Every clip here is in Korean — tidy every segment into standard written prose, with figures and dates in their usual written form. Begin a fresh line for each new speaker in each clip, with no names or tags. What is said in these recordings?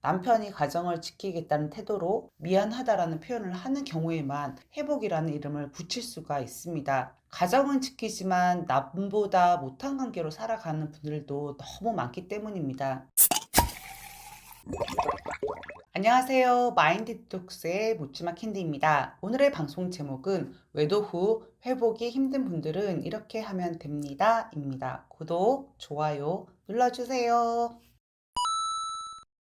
남편이 가정을 지키겠다는 태도로 미안하다라는 표현을 하는 경우에만 회복이라는 이름을 붙일 수가 있습니다. 가정은 지키지만 남보다 못한 관계로 살아가는 분들도 너무 많기 때문입니다. 안녕하세요. 마인드 디톡스의 묻지마 캔디입니다. 오늘의 방송 제목은 외도 후 회복이 힘든 분들은 이렇게 하면 됩니다. 입니다. 구독, 좋아요 눌러주세요.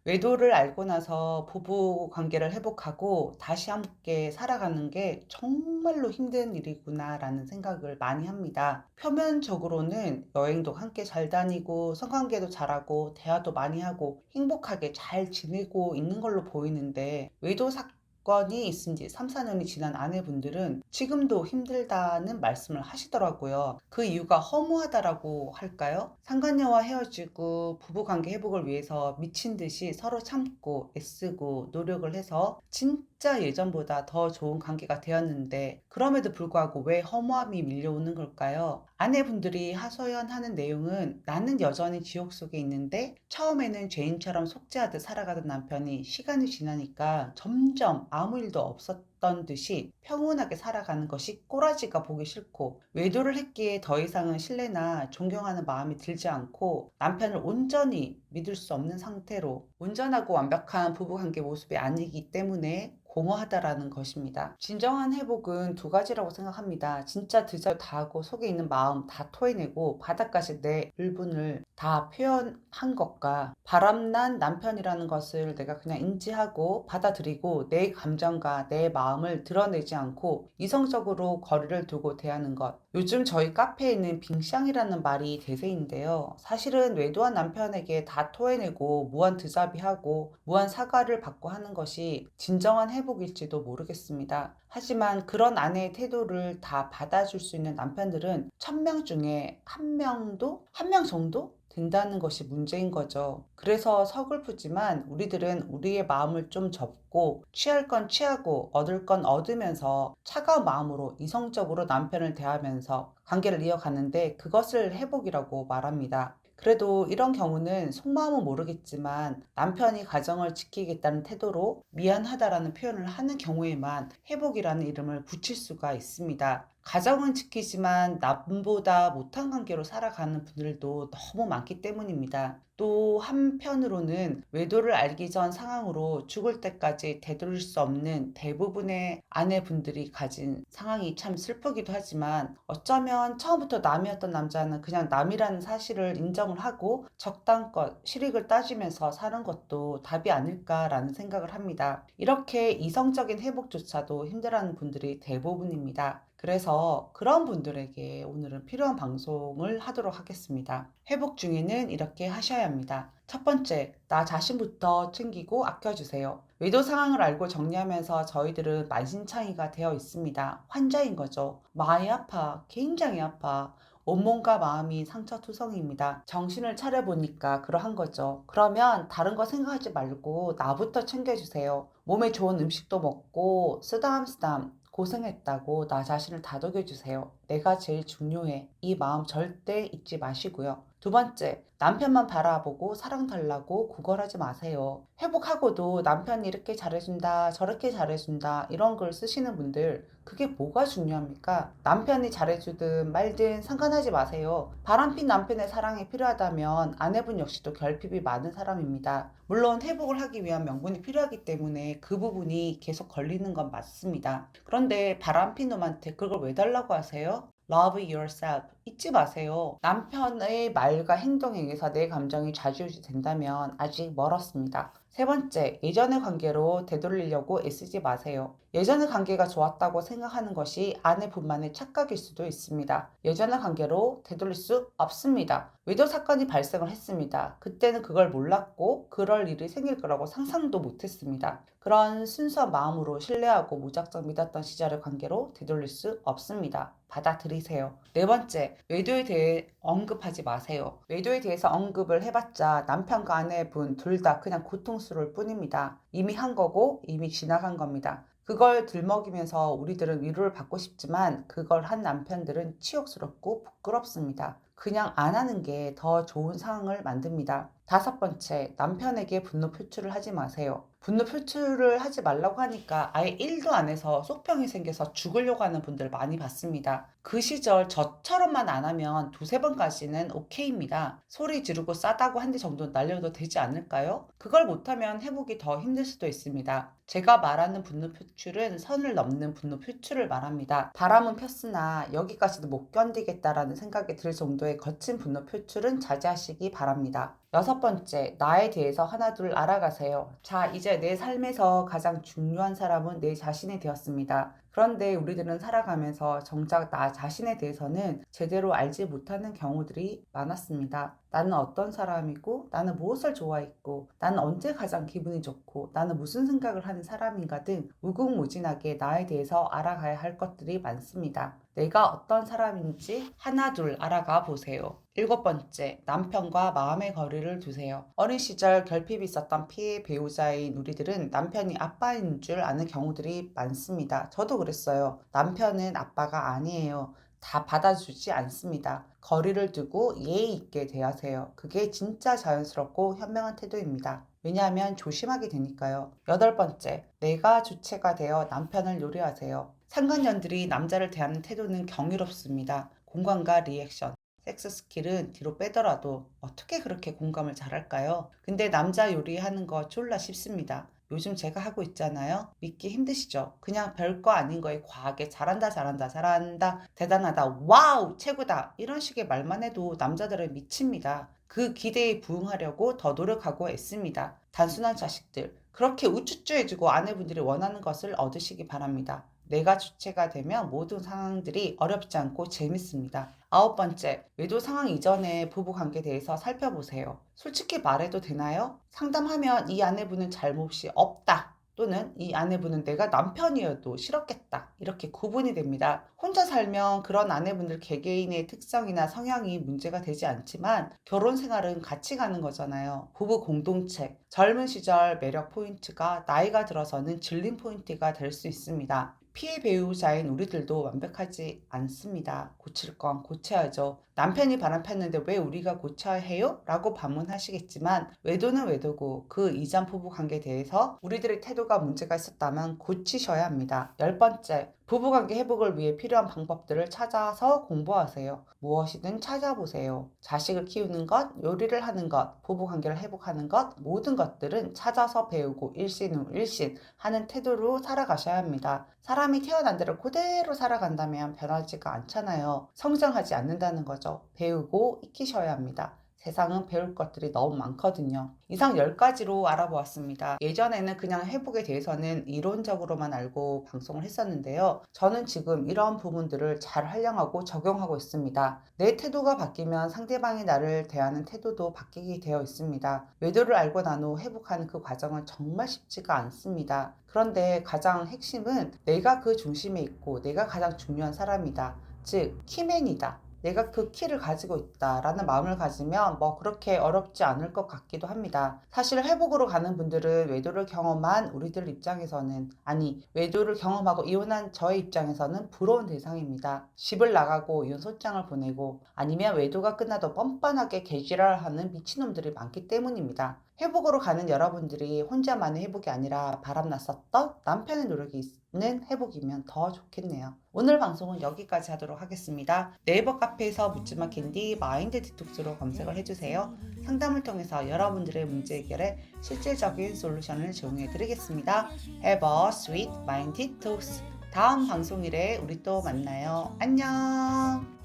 외도를 알고 나서 부부 관계를 회복하고 다시 함께 살아가는 게 정말로 힘든 일이구나라는 생각을 많이 합니다. 표면적으로는 여행도 함께 잘 다니고 성관계도 잘하고 대화도 많이 하고 행복하게 잘 지내고 있는 걸로 보이는데 외도 사건이 있은 지 3, 4년이 지난 아내분들은 지금도 힘들다는 말씀을 하시더라고요. 그 이유가 허무하다라고 할까요? 상간녀와 헤어지고 부부관계 회복을 위해서 미친 듯이 서로 참고 애쓰고 노력을 해서 진짜 예전보다 더 좋은 관계가 되었는데 그럼에도 불구하고 왜 허무함이 밀려오는 걸까요? 아내분들이 하소연하는 내용은 나는 여전히 지옥 속에 있는데 처음에는 죄인처럼 속죄하듯 살아가던 남편이 시간이 지나니까 점점 아무 일도 없었던 듯이 평온하게 살아가는 것이 꼬라지가 보기 싫고 외도를 했기에 더 이상은 신뢰나 존경하는 마음이 들지 않고 남편을 온전히 믿을 수 없는 상태로 온전하고 완벽한 부부관계 모습이 아니기 때문에 공허하다라는 것입니다. 진정한 회복은 두 가지라고 생각합니다. 진짜 드디어 다 하고 속에 있는 마음 다 토해내고 바닥까지 내 울분을 다 표현한 것과 바람난 남편이라는 것을 내가 그냥 인지하고 받아들이고 내 감정과 내 마음을 드러내지 않고 이성적으로 거리를 두고 대하는 것. 요즘 저희 카페에 있는 빙샹이라는 말이 대세인데요. 사실은 외도한 남편에게 다 토해내고 무한 드자비하고 무한 사과를 받고 하는 것이 진정한 회복일지도 모르겠습니다. 하지만 그런 아내의 태도를 다 받아줄 수 있는 남편들은 1000명 중에 한 명 정도 된다는 것이 문제인 거죠. 그래서 서글프지만 우리들은 우리의 마음을 좀 접고 취할 건 취하고 얻을 건 얻으면서 차가운 마음으로 이성적으로 남편을 대하면서 관계를 이어가는데 그것을 회복이라고 말합니다. 그래도 이런 경우는 속마음은 모르겠지만 남편이 가정을 지키겠다는 태도로 미안하다라는 표현을 하는 경우에만 회복이라는 이름을 붙일 수가 있습니다. 가정은 지키지만 남보다 못한 관계로 살아가는 분들도 너무 많기 때문입니다. 또 한편으로는 외도를 알기 전 상황으로 죽을 때까지 되돌릴 수 없는 대부분의 아내분들이 가진 상황이 참 슬프기도 하지만 어쩌면 처음부터 남이었던 남자는 그냥 남이라는 사실을 인정을 하고 적당껏 실익을 따지면서 사는 것도 답이 아닐까라는 생각을 합니다. 이렇게 이성적인 회복조차도 힘들어하는 분들이 대부분입니다. 그래서 그런 분들에게 오늘은 필요한 방송을 하도록 하겠습니다. 회복 중에는 이렇게 하셔야 합니다. 첫 번째, 나 자신부터 챙기고 아껴주세요. 외도 상황을 알고 정리하면서 저희들은 만신창이가 되어 있습니다. 환자인 거죠. 많이 아파. 굉장히 아파. 온몸과 마음이 상처투성이입니다. 정신을 차려보니까 그러한 거죠. 그러면 다른 거 생각하지 말고 나부터 챙겨주세요. 몸에 좋은 음식도 먹고 쓰담쓰담 고생했다고 나 자신을 다독여주세요. 내가 제일 중요해. 이 마음 절대 잊지 마시고요. 두 번째, 남편만 바라보고 사랑 달라고 구걸하지 마세요. 회복하고도 남편이 이렇게 잘해준다, 저렇게 잘해준다, 이런 글 쓰시는 분들, 그게 뭐가 중요합니까? 남편이 잘해주든 말든 상관하지 마세요. 바람핀 남편의 사랑이 필요하다면 아내분 역시도 결핍이 많은 사람입니다. 물론 회복을 하기 위한 명분이 필요하기 때문에 그 부분이 계속 걸리는 건 맞습니다. 그런데 바람핀 놈한테 그걸 왜 달라고 하세요? Love yourself. 잊지 마세요. 남편의 말과 행동에 의해서 내 감정이 좌지우지 된다면 아직 멀었습니다. 세 번째, 예전의 관계로 되돌리려고 애쓰지 마세요. 예전의 관계가 좋았다고 생각하는 것이 아내분만의 착각일 수도 있습니다. 예전의 관계로 되돌릴 수 없습니다. 외도 사건이 발생을 했습니다. 그때는 그걸 몰랐고 그럴 일이 생길 거라고 상상도 못했습니다. 그런 순수한 마음으로 신뢰하고 무작정 믿었던 시절의 관계로 되돌릴 수 없습니다. 받아들이세요. 네 번째, 외도에 대해 언급하지 마세요. 외도에 대해서 언급을 해봤자 남편과 아내분 둘 다 그냥 고통스러울 뿐입니다. 이미 한 거고 이미 지나간 겁니다. 그걸 들먹이면서 우리들은 위로를 받고 싶지만 그걸 한 남편들은 치욕스럽고 부끄럽습니다. 그냥 안 하는 게 더 좋은 상황을 만듭니다. 다섯 번째, 남편에게 분노 표출을 하지 마세요. 분노 표출을 하지 말라고 하니까 아예 1도 안 해서 속병이 생겨서 죽으려고 하는 분들 많이 봤습니다. 그 시절 저처럼만 안 하면 두세 번까지는 오케이입니다. 소리 지르고 싸다고 한 대 정도 날려도 되지 않을까요? 그걸 못하면 회복이 더 힘들 수도 있습니다. 제가 말하는 분노 표출은 선을 넘는 분노 표출을 말합니다. 바람은 폈으나 여기까지도 못 견디겠다라는 생각이 들 정도의 거친 분노 표출은 자제하시기 바랍니다. 여섯 번째, 나에 대해서 하나둘 알아가세요. 자, 이제 내 삶에서 가장 중요한 사람은 내 자신이 되었습니다. 그런데 우리들은 살아가면서 정작 나 자신에 대해서는 제대로 알지 못하는 경우들이 많았습니다. 나는 어떤 사람이고, 나는 무엇을 좋아했고, 나는 언제 가장 기분이 좋고, 나는 무슨 생각을 하는 사람인가 등 무궁무진하게 나에 대해서 알아가야 할 것들이 많습니다. 내가 어떤 사람인지 하나 둘 알아가 보세요. 일곱 번째, 남편과 마음의 거리를 두세요. 어린 시절 결핍이 있었던 피해 배우자인 우리들은 남편이 아빠인 줄 아는 경우들이 많습니다. 저도 그랬어요. 남편은 아빠가 아니에요. 다 받아주지 않습니다. 거리를 두고 예의 있게 대하세요. 그게 진짜 자연스럽고 현명한 태도입니다. 왜냐하면 조심하게 되니까요. 여덟 번째, 내가 주체가 되어 남편을 요리하세요. 상간년들이 남자를 대하는 태도는 경이롭습니다. 공감과 리액션, 섹스 스킬은 뒤로 빼더라도 어떻게 그렇게 공감을 잘할까요? 근데 남자 요리하는 거 졸라 쉽습니다. 요즘 제가 하고 있잖아요. 믿기 힘드시죠? 그냥 별거 아닌 거에 과하게 잘한다, 잘한다, 잘한다, 대단하다, 와우, 최고다. 이런 식의 말만 해도 남자들은 미칩니다. 그 기대에 부응하려고 더 노력하고 애씁니다. 단순한 자식들. 그렇게 우쭈쭈 해주고 아내분들이 원하는 것을 얻으시기 바랍니다. 내가 주체가 되면 모든 상황들이 어렵지 않고 재밌습니다. 아홉 번째, 외도 상황 이전에 부부 관계에 대해서 살펴보세요. 솔직히 말해도 되나요? 상담하면 이 아내분은 잘못이 없다. 또는 이 아내분은 내가 남편이어도 싫었겠다. 이렇게 구분이 됩니다. 혼자 살면 그런 아내분들 개개인의 특성이나 성향이 문제가 되지 않지만 결혼 생활은 같이 가는 거잖아요. 부부 공동체, 젊은 시절 매력 포인트가 나이가 들어서는 질린 포인트가 될 수 있습니다. 피해 배우자인 우리들도 완벽하지 않습니다. 고칠 건 고쳐야죠. 남편이 바람 폈는데 왜 우리가 고쳐야 해요? 라고 반문하시겠지만 외도는 외도고 그 이전 부부 관계에 대해서 우리들의 태도가 문제가 있었다면 고치셔야 합니다. 열 번째, 부부관계 회복을 위해 필요한 방법들을 찾아서 공부하세요. 무엇이든 찾아보세요. 자식을 키우는 것, 요리를 하는 것, 부부관계를 회복하는 것, 모든 것들은 찾아서 배우고 일신 후 일신 하는 태도로 살아가셔야 합니다. 사람이 태어난 대로 그대로 살아간다면 변하지가 않잖아요. 성장하지 않는다는 거죠. 배우고 익히셔야 합니다. 세상은 배울 것들이 너무 많거든요. 이상 10가지로 알아보았습니다. 예전에는 그냥 회복에 대해서는 이론적으로만 알고 방송을 했었는데요. 저는 지금 이런 부분들을 잘 활용하고 적용하고 있습니다. 내 태도가 바뀌면 상대방이 나를 대하는 태도도 바뀌게 되어 있습니다. 외도를 알고 난 후 회복하는 그 과정은 정말 쉽지가 않습니다. 그런데 가장 핵심은 내가 그 중심에 있고 내가 가장 중요한 사람이다. 즉, 키맨이다. 내가 그 키를 가지고 있다라는 마음을 가지면 뭐 그렇게 어렵지 않을 것 같기도 합니다. 사실 회복으로 가는 분들은 외도를 경험한 우리들 입장에서는 아니 외도를 경험하고 이혼한 저의 입장에서는 부러운 대상입니다. 집을 나가고 이혼 소장을 보내고 아니면 외도가 끝나도 뻔뻔하게 개지랄하는 미친놈들이 많기 때문입니다. 회복으로 가는 여러분들이 혼자만의 회복이 아니라 바람났었던 남편의 노력이 있는 회복이면 더 좋겠네요. 오늘 방송은 여기까지 하도록 하겠습니다. 네이버 카페에서 묻지마 캔디 마인드 디톡스로 검색을 해주세요. 상담을 통해서 여러분들의 문제 해결에 실질적인 솔루션을 제공해 드리겠습니다. Have a sweet mind detox. 다음 방송일에 우리 또 만나요. 안녕.